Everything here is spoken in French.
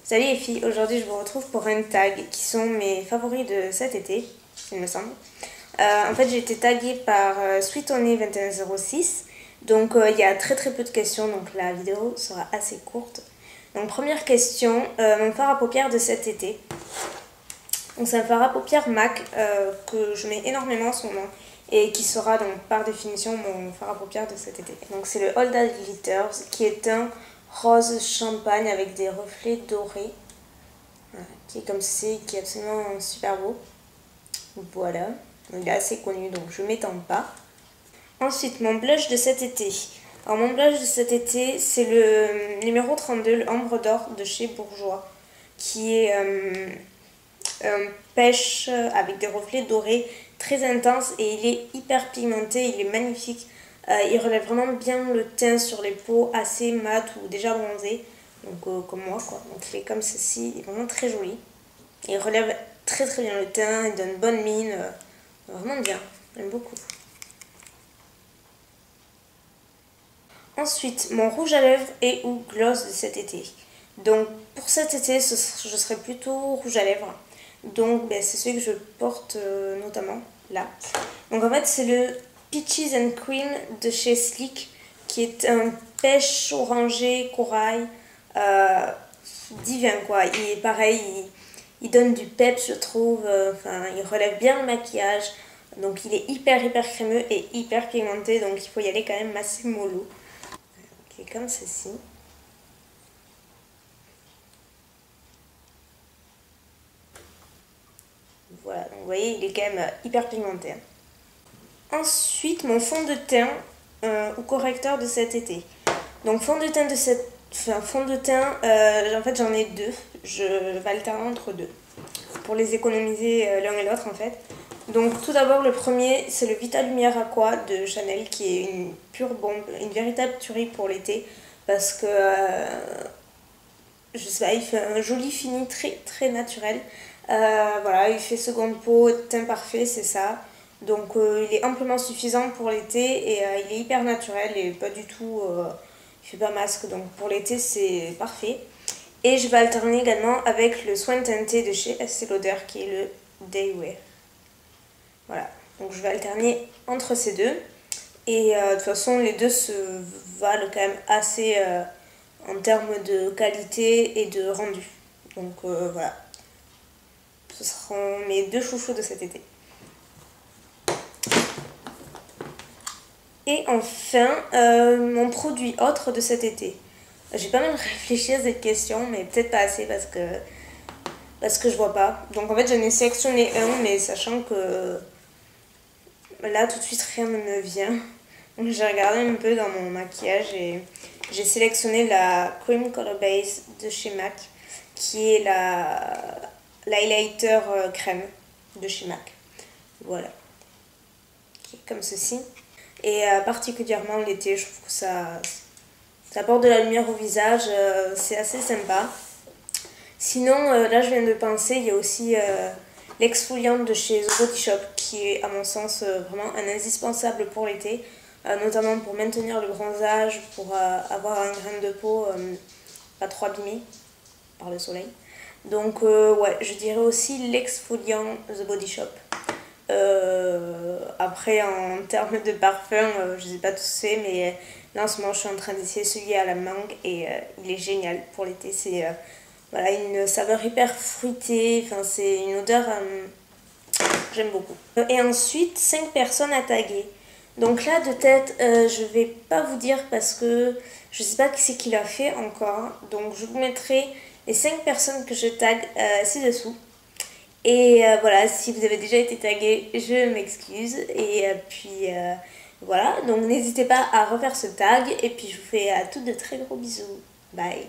Salut les filles, aujourd'hui je vous retrouve pour un tag qui sont mes favoris de cet été, il me semble. En fait j'ai été taguée par SweetOney2106, donc il y a très peu de questions, donc la vidéo sera assez courte. Donc première question, mon fard à paupières de cet été. Donc c'est un fard à paupières MAC que je mets énormément en ce moment et qui sera donc par définition mon fard à paupières de cet été. Donc c'est le All That Glitters qui est un rose champagne avec des reflets dorés, voilà, qui est comme ceci, qui est absolument super beau. Voilà, il est assez connu donc je ne m'étends pas. Ensuite mon blush de cet été. Alors mon blush de cet été c'est le numéro 32, le Ambre d'Or de chez Bourjois, qui est un pêche avec des reflets dorés très intenses et il est hyper pigmenté, il est magnifique. Il relève vraiment bien le teint sur les peaux assez mat ou déjà bronzées, donc comme moi quoi. Donc il est comme ceci, il est vraiment très joli. Il relève très bien le teint, il donne bonne mine, vraiment bien, j'aime beaucoup. Ensuite, mon rouge à lèvres et ou gloss de cet été. Donc pour cet été, je serai plutôt rouge à lèvres. Donc c'est celui que je porte notamment là. Donc en fait c'est le Peaches and Cream de chez Sleek, qui est un pêche orangé corail divin quoi. Il est pareil, il donne du peps je trouve, il relève bien le maquillage. Donc il est hyper crémeux et hyper pigmenté, donc il faut y aller quand même assez mollo. Qui est comme ceci. Voilà, donc vous voyez, il est quand même hyper pigmenté. Ensuite, mon fond de teint ou correcteur de cet été. Donc fond de teint en fait j'en ai deux. Je vais alterner entre deux pour les économiser l'un et l'autre en fait. Donc tout d'abord le premier c'est le Vita Lumière Aqua de Chanel, qui est une pure bombe, une véritable tuerie pour l'été parce que je sais pas, il fait un joli fini très naturel. Voilà, il fait seconde peau, teint parfait, c'est ça. Donc il est amplement suffisant pour l'été et il est hyper naturel et pas du tout, il fait pas masque, donc pour l'été c'est parfait. Et je vais alterner également avec le soin teinté de chez Estée Lauder qui est le Day Wear. Voilà, donc je vais alterner entre ces deux. Et de toute façon les deux se valent quand même assez en termes de qualité et de rendu. Donc voilà, ce seront mes deux chouchous de cet été. Et enfin, mon produit autre de cet été. J'ai pas mal réfléchi à cette question, mais peut-être pas assez parce que je vois pas. Donc en fait j'en ai sélectionné un, mais sachant que là tout de suite rien ne me vient. Donc j'ai regardé un peu dans mon maquillage et j'ai sélectionné la Cream Color Base de chez MAC, qui est l'highlighter crème de chez MAC. Voilà, qui est comme ceci. Et particulièrement l'été, je trouve que ça apporte de la lumière au visage, c'est assez sympa. Sinon, là je viens de penser, il y a aussi l'exfoliante de chez The Body Shop, qui est à mon sens vraiment un indispensable pour l'été, notamment pour maintenir le bronzage, pour avoir un grain de peau pas trop abîmé par le soleil. Donc ouais, je dirais aussi l'exfoliant The Body Shop. Après en termes de parfum, je sais pas tous c'est, mais là en ce moment je suis en train d'essayer celui à la mangue et il est génial pour l'été. C'est voilà, une saveur hyper fruitée, enfin c'est une odeur que j'aime beaucoup. Et ensuite 5 personnes à taguer. Donc là de tête je vais pas vous dire parce que je sais pas qui c'est qui l'a fait encore, donc je vous mettrai les 5 personnes que je tag ci-dessous. Et voilà, si vous avez déjà été tagué, je m'excuse. Et puis voilà, donc n'hésitez pas à refaire ce tag. Et puis je vous fais à toutes de très gros bisous. Bye.